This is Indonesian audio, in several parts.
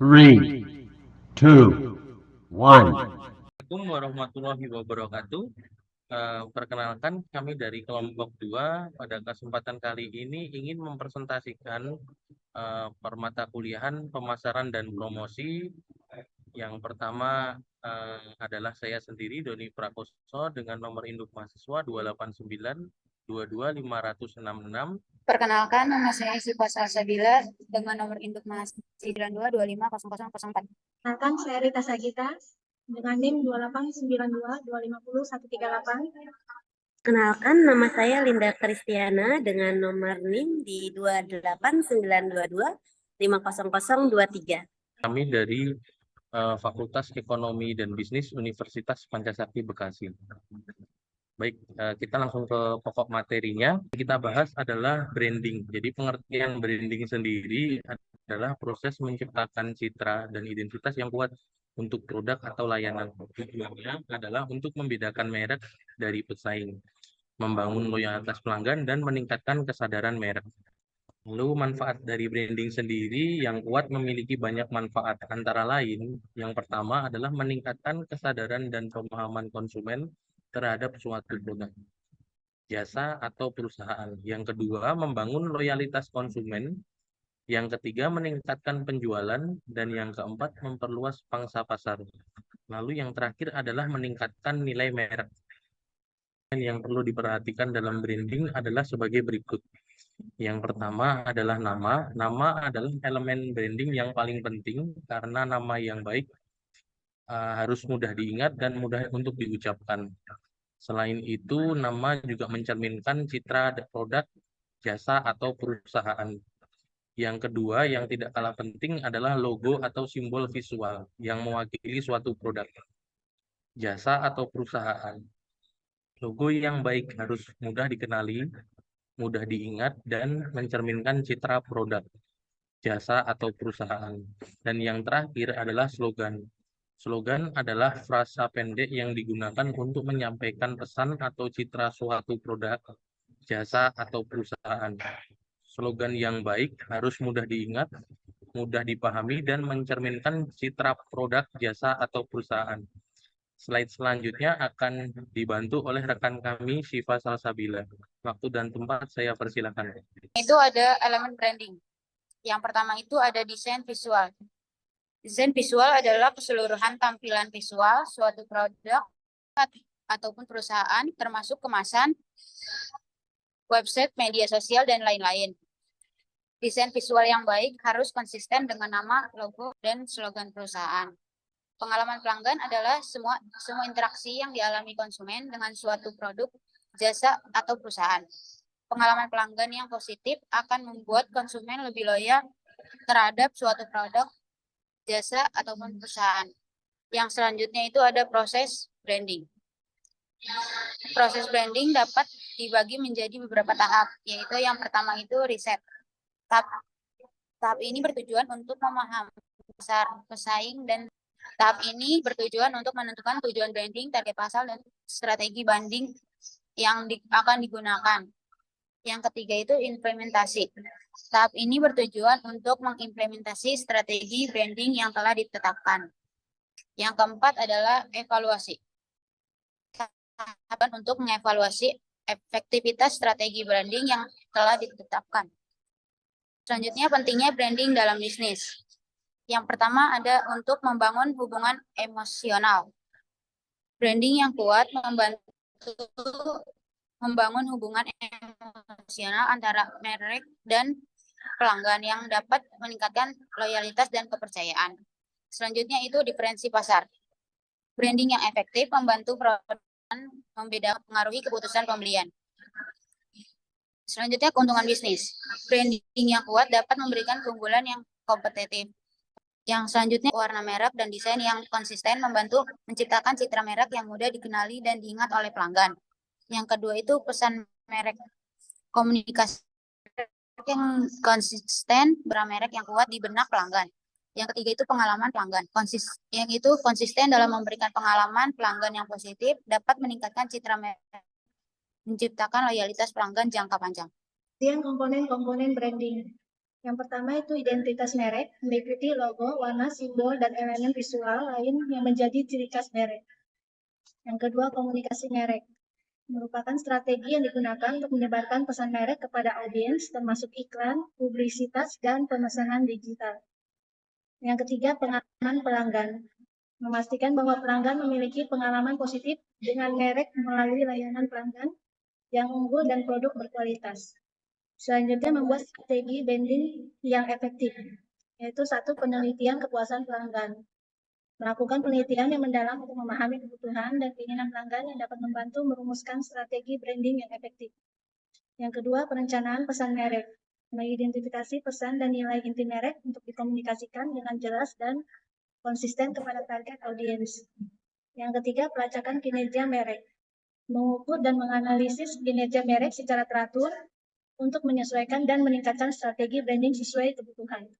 3, 2, 1. Assalamualaikum warahmatullahi wabarakatuh. Perkenalkan, kami dari kelompok 2 pada kesempatan kali ini ingin mempresentasikan permata kuliahan pemasaran dan promosi. Yang pertama adalah saya sendiri, Doni Prakoso, dengan nomor induk mahasiswa 289225566. Perkenalkan, nama saya Siva Salsabila dengan nomor induk mahasiswa 92250004. Perkenalkan, saya Rita Sagita dengan NIM 28922500138. Kenalkan, nama saya Linda Kristiana dengan nomor NIM di 28922500023. Kami dari Fakultas Ekonomi dan Bisnis Universitas Pancasakti Bekasi. Baik, kita langsung ke pokok materinya. Kita bahas adalah branding. Jadi pengertian branding sendiri adalah proses menciptakan citra dan identitas yang kuat untuk produk atau layanan. Tujuannya adalah untuk membedakan merek dari pesaing, membangun loyalitas pelanggan, dan meningkatkan kesadaran merek. Lalu manfaat dari branding sendiri yang kuat memiliki banyak manfaat. Antara lain, yang pertama adalah meningkatkan kesadaran dan pemahaman konsumen terhadap suatu produk, jasa, atau perusahaan. Yang kedua, membangun loyalitas konsumen. Yang ketiga, meningkatkan penjualan. Dan yang keempat, memperluas pangsa pasar. Lalu yang terakhir adalah meningkatkan nilai merek. Dan yang perlu diperhatikan dalam branding adalah sebagai berikut. Yang pertama adalah nama. Nama adalah elemen branding yang paling penting karena nama yang baik harus mudah diingat dan mudah untuk diucapkan. Selain itu, nama juga mencerminkan citra produk, jasa, atau perusahaan. Yang kedua, yang tidak kalah penting adalah logo atau simbol visual yang mewakili suatu produk, jasa, atau perusahaan. Logo yang baik harus mudah dikenali, mudah diingat, dan mencerminkan citra produk, jasa, atau perusahaan. Dan yang terakhir adalah slogan. Slogan adalah frasa pendek yang digunakan untuk menyampaikan pesan atau citra suatu produk, jasa, atau perusahaan. Slogan yang baik harus mudah diingat, mudah dipahami, dan mencerminkan citra produk, jasa, atau perusahaan. Slide selanjutnya akan dibantu oleh rekan kami, Siva Salsabila. Waktu dan tempat saya persilakan. Itu ada elemen branding. Yang pertama itu ada desain visual. Desain visual adalah keseluruhan tampilan visual suatu produk ataupun perusahaan, termasuk kemasan, website, media sosial, dan lain-lain. Desain visual yang baik harus konsisten dengan nama, logo, dan slogan perusahaan. Pengalaman pelanggan adalah semua interaksi yang dialami konsumen dengan suatu produk, jasa, atau perusahaan. Pengalaman pelanggan yang positif akan membuat konsumen lebih loyal terhadap suatu produk, jasa, ataupun perusahaan. Yang selanjutnya itu ada proses branding. Proses branding dapat dibagi menjadi beberapa tahap, yaitu yang pertama itu riset. Tahap ini bertujuan untuk memahami pasar pesaing, dan tahap ini bertujuan untuk menentukan tujuan branding, target pasar, dan strategi branding yang akan digunakan. Yang ketiga itu implementasi. Tahap ini bertujuan untuk mengimplementasi strategi branding yang telah ditetapkan. Yang keempat adalah evaluasi. Tahapan untuk mengevaluasi efektivitas strategi branding yang telah ditetapkan. Selanjutnya, pentingnya branding dalam bisnis. Yang pertama ada untuk membangun hubungan emosional. Branding yang kuat membantu membangun hubungan emosional antara merek dan pelanggan yang dapat meningkatkan loyalitas dan kepercayaan. Selanjutnya itu diferensi pasar. Branding yang efektif membantu perusahaan mempengaruhi keputusan pembelian. Selanjutnya keuntungan bisnis. Branding yang kuat dapat memberikan keunggulan yang kompetitif. Yang selanjutnya warna merek dan desain yang konsisten membantu menciptakan citra merek yang mudah dikenali dan diingat oleh pelanggan. Yang kedua itu pesan merek. Komunikasi yang konsisten, merek yang kuat di benak pelanggan. Yang ketiga itu pengalaman pelanggan. Yang itu konsisten dalam memberikan pengalaman pelanggan yang positif, dapat meningkatkan citra merek, menciptakan loyalitas pelanggan jangka panjang. Kemudian komponen-komponen branding. Yang pertama itu identitas merek, meliputi logo, warna, simbol, dan elemen visual lain yang menjadi ciri khas merek. Yang kedua, komunikasi merek. Merupakan strategi yang digunakan untuk menyebarkan pesan merek kepada audiens, termasuk iklan, publisitas, dan pemesanan digital. Yang ketiga, pengalaman pelanggan. Memastikan bahwa pelanggan memiliki pengalaman positif dengan merek melalui layanan pelanggan yang unggul dan produk berkualitas. Selanjutnya, membuat strategi branding yang efektif, yaitu satu, penelitian kepuasan pelanggan. Melakukan penelitian yang mendalam untuk memahami kebutuhan dan keinginan pelanggan yang dapat membantu merumuskan strategi branding yang efektif. Yang kedua, perencanaan pesan merek. Mengidentifikasi pesan dan nilai inti merek untuk dikomunikasikan dengan jelas dan konsisten kepada target audiens. Yang ketiga, pelacakan kinerja merek. Mengukur dan menganalisis kinerja merek secara teratur untuk menyesuaikan dan meningkatkan strategi branding sesuai kebutuhan.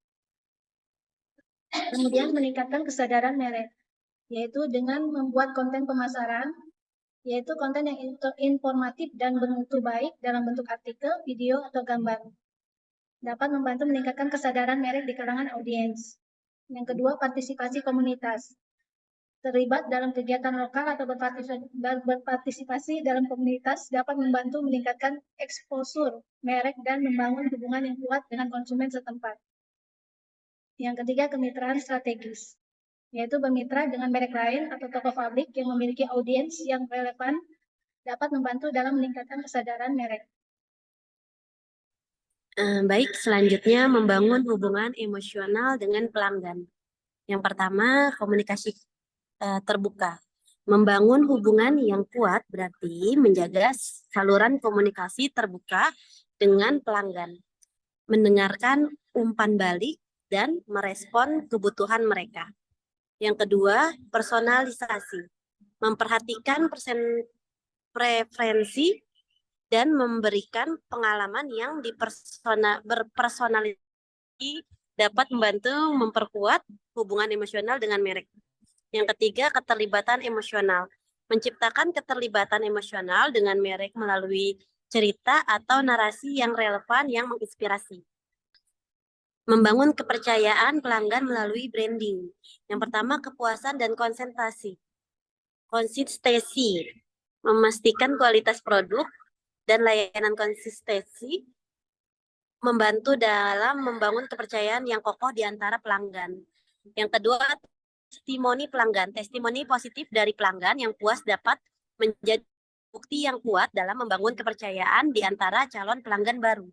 Kemudian meningkatkan kesadaran merek, yaitu dengan membuat konten pemasaran, yaitu konten yang informatif dan bermutu baik dalam bentuk artikel, video, atau gambar. Dapat membantu meningkatkan kesadaran merek di kalangan audiens. Yang kedua, partisipasi komunitas. Terlibat dalam kegiatan lokal atau berpartisipasi dalam komunitas dapat membantu meningkatkan eksposur merek dan membangun hubungan yang kuat dengan konsumen setempat. Yang ketiga, kemitraan strategis, yaitu bermitra dengan merek lain atau tokoh publik yang memiliki audiens yang relevan dapat membantu dalam meningkatkan kesadaran merek. Baik, selanjutnya membangun hubungan emosional dengan pelanggan. Yang pertama, komunikasi terbuka. Membangun hubungan yang kuat berarti menjaga saluran komunikasi terbuka dengan pelanggan, mendengarkan umpan balik, dan merespon kebutuhan mereka. Yang kedua, personalisasi. Memperhatikan preferensi dan memberikan pengalaman yang berpersonalisasi dapat membantu memperkuat hubungan emosional dengan merek. Yang ketiga, keterlibatan emosional. Menciptakan keterlibatan emosional dengan merek melalui cerita atau narasi yang relevan yang menginspirasi. Membangun kepercayaan pelanggan melalui branding. Yang pertama, kepuasan dan konsentrasi. Konsistensi. Memastikan kualitas produk dan layanan konsistensi membantu dalam membangun kepercayaan yang kokoh di antara pelanggan. Yang kedua, testimoni pelanggan. Testimoni positif dari pelanggan yang puas dapat menjadi bukti yang kuat dalam membangun kepercayaan di antara calon pelanggan baru.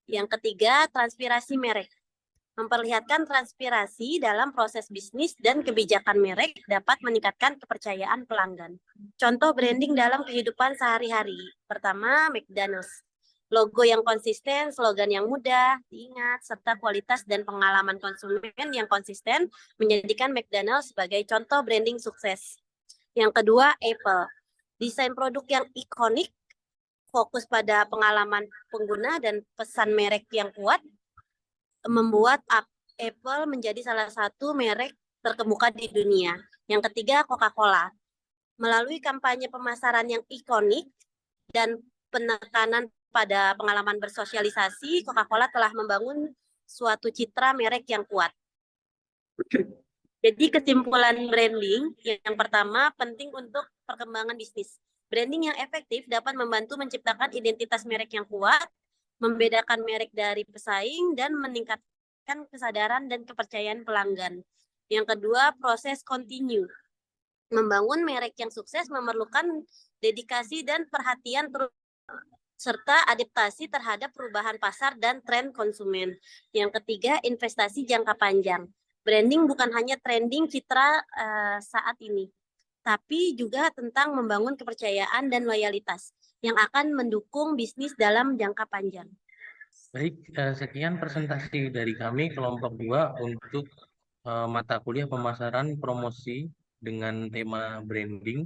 Yang ketiga, transpirasi merek. Memperlihatkan transpirasi dalam proses bisnis dan kebijakan merek dapat meningkatkan kepercayaan pelanggan. Contoh branding dalam kehidupan sehari-hari. Pertama, McDonald's. Logo yang konsisten, slogan yang mudah diingat, serta kualitas dan pengalaman konsumen yang konsisten menjadikan McDonald's sebagai contoh branding sukses. Yang kedua, Apple. Desain produk yang ikonik, fokus pada pengalaman pengguna dan pesan merek yang kuat, membuat Apple menjadi salah satu merek terkemuka di dunia. Yang ketiga, Coca-Cola. Melalui kampanye pemasaran yang ikonik dan penekanan pada pengalaman bersosialisasi, Coca-Cola telah membangun suatu citra merek yang kuat. Jadi kesimpulan branding, yang pertama penting untuk perkembangan bisnis. Branding yang efektif dapat membantu menciptakan identitas merek yang kuat, membedakan merek dari pesaing, dan meningkatkan kesadaran dan kepercayaan pelanggan. Yang kedua, proses continue. Membangun merek yang sukses memerlukan dedikasi dan perhatian serta adaptasi terhadap perubahan pasar dan tren konsumen. Yang ketiga, investasi jangka panjang. Branding bukan hanya trending citra saat ini, tapi juga tentang membangun kepercayaan dan loyalitas yang akan mendukung bisnis dalam jangka panjang. Baik, sekian presentasi dari kami kelompok 2 untuk mata kuliah pemasaran promosi dengan tema branding.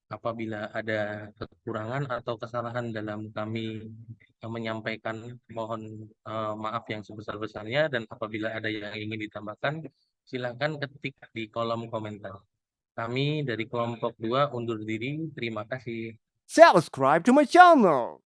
Apabila ada kekurangan atau kesalahan dalam kami menyampaikan, mohon maaf yang sebesar-besarnya, dan apabila ada yang ingin ditambahkan, silakan ketik di kolom komentar. Kami dari kelompok 2 undur diri. Terima kasih. Subscribe to my channel.